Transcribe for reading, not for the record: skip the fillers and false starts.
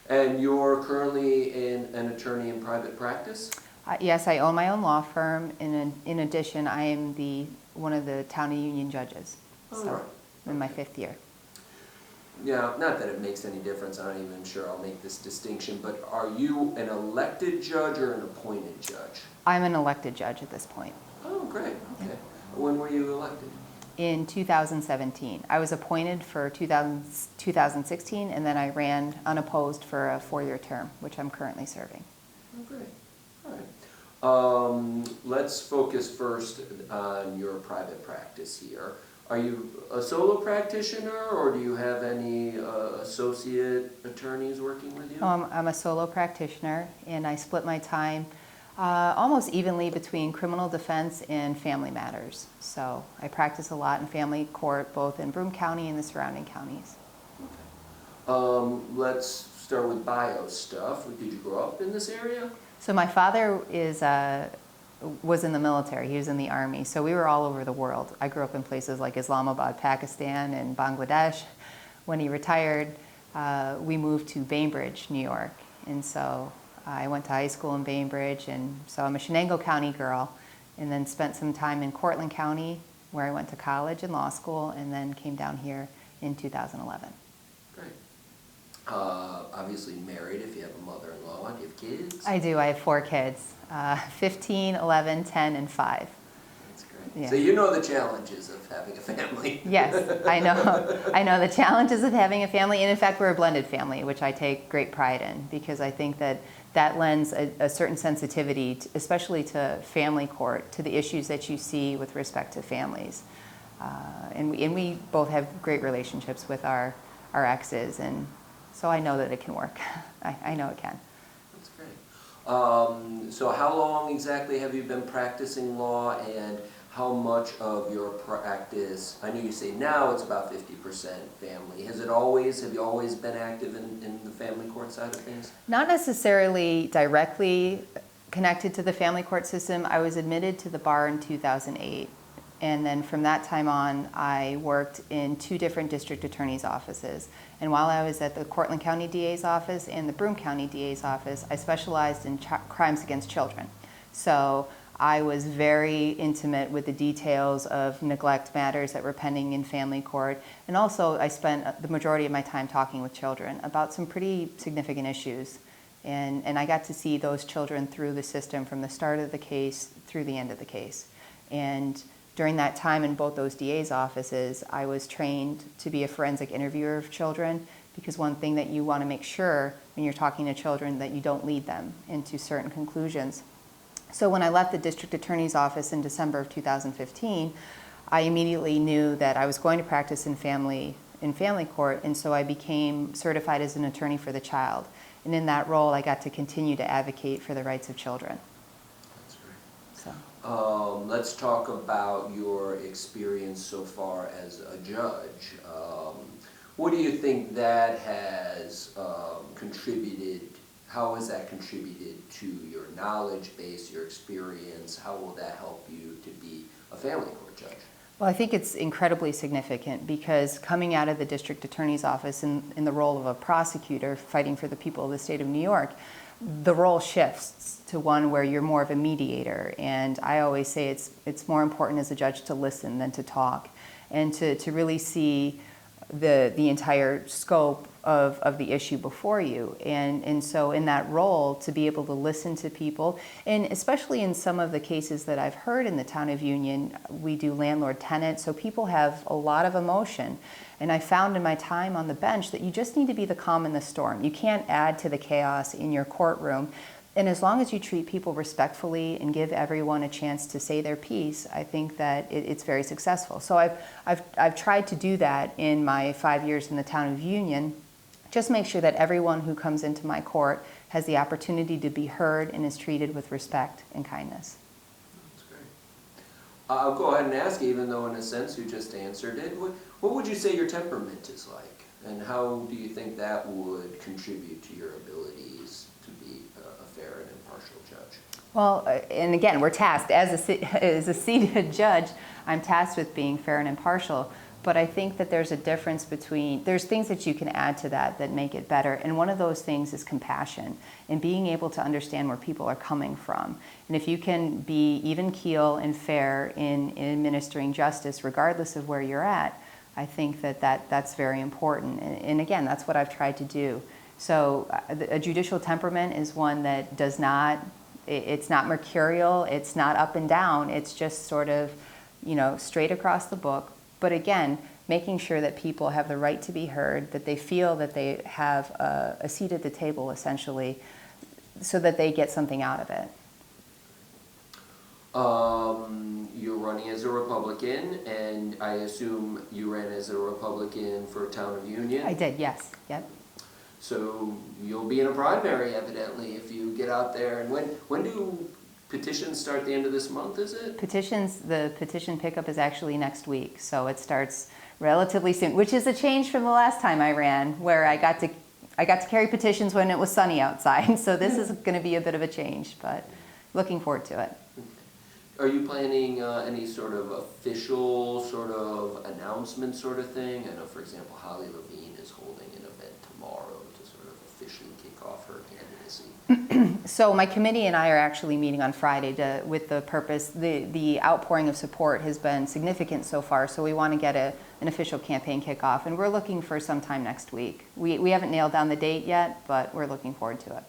And you're currently an attorney in private practice? Yes, I own my own law firm. In addition, I am one of the Town of Union judges. Oh, So right. I'm in my 5th year. Yeah, not that it makes any difference, I'm not even sure I'll make this distinction, but are you an elected judge or an appointed judge? I'm an elected judge at this point. Oh, great, okay. When were you elected? In 2017. I was appointed for 2016, and then I ran unopposed for a 4-year term, which I'm currently serving. Oh, great. All right. Let's focus first on your private practice here. Are you a solo practitioner, or do you have any associate attorneys working with you? I'm a solo practitioner, and I split my time almost evenly between criminal defense and family matters. So I practice a lot in family court, both in Broome County and the surrounding counties. Okay. Let's start with bio stuff. Did you grow up in this area? So my father was in the military. He was in the Army. So we were all over the world. I grew up in places like Islamabad, Pakistan, and Bangladesh. When he retired, we moved to Bainbridge, New York. And so I went to high school in Bainbridge, and so I'm a Shenango County girl, and then spent some time in Cortland County, where I went to college and law school, and then came down here in 2011. Great. Obviously married if you have a mother-in-law. Do you have kids? I do. I have 4 kids, 15, 11, 10, and 5. That's great. Yeah. So you know the challenges of having a family. Yes, I know. I know the challenges of having a family, and in fact, we're a blended family, which I take great pride in, because I think that lends a certain sensitivity, especially to family court, to the issues that you see with respect to families. And we both have great relationships with our exes, and so I know that it can work. I know it can. That's great. So how long exactly have you been practicing law, and how much of your practice, I know you say now it's about 50% family. Have you always been active in the family court side of things? Not necessarily directly connected to the family court system. I was admitted to the bar in 2008. And then from that time on, I worked in 2 different district attorney's offices. And while I was at the Cortland County DA's office and the Broome County DA's office, I specialized in crimes against children. So I was very intimate with the details of neglect matters that were pending in family court. And also I spent the majority of my time talking with children about some pretty significant issues. And I got to see those children through the system from the start of the case through the end of the case. And during that time in both those DA's offices, I was trained to be a forensic interviewer of children, because one thing that you want to make sure when you're talking to children that you don't lead them into certain conclusions. So when I left the district attorney's office in December of 2015, I immediately knew that I was going to practice in family court, and so I became certified as an attorney for the child. And in that role, I got to continue to advocate for the rights of children. That's great. So. Let's talk about your experience so far as a judge. What do you think that has contributed? How has that contributed to your knowledge base, your experience? How will that help you to be a family court judge? Well, I think it's incredibly significant, because coming out of the district attorney's office in the role of a prosecutor fighting for the people of the state of New York, the role shifts to one where you're more of a mediator. And I always say it's more important as a judge to listen than to talk, and to really see the entire scope of the issue before you. And so in that role, to be able to listen to people, and especially in some of the cases that I've heard in the Town of Union, we do landlord-tenant, so people have a lot of emotion. And I found in my time on the bench that you just need to be the calm in the storm. You can't add to the chaos in your courtroom. And as long as you treat people respectfully and give everyone a chance to say their piece, I think that it's very successful. So I've tried to do that in my 5 years in the Town of Union. Just make sure that everyone who comes into my court has the opportunity to be heard and is treated with respect and kindness. That's great. I'll go ahead and ask, even though in a sense you just answered it, what would you say your temperament is like? And how do you think that would contribute to your abilities to be a fair and impartial judge? Well, and again, we're tasked, as a seated judge, I'm tasked with being fair and impartial. But I think that there's a difference between, there's things that you can add to that that make it better. And one of those things is compassion and being able to understand where people are coming from. And if you can be even keel and fair in administering justice, regardless of where you're at, I think that's very important. And again, that's what I've tried to do. So a judicial temperament is one that does not, it's not mercurial, it's not up and down, it's just sort of, straight across the book. But again, making sure that people have the right to be heard, that they feel that they have a seat at the table, essentially, so that they get something out of it. You're running as a Republican, and I assume you ran as a Republican for Town of Union? I did, yes. Yep. So you'll be in a primary, evidently, if you get out there. And when do petitions start? The end of this month, is it? The petition pickup is actually next week, so it starts relatively soon, which is a change from the last time I ran, where I got to carry petitions when it was sunny outside. So this is going to be a bit of a change, but looking forward to it. Are you planning any sort of official sort of announcement sort of thing? I know, for example, Holly Levine is holding an event tomorrow to sort of officially kick off her candidacy. So my committee and I are actually meeting on Friday with the purpose, the outpouring of support has been significant so far, so we want to get an official campaign kickoff, and we're looking for sometime next week. We haven't nailed down the date yet, but we're looking forward to it.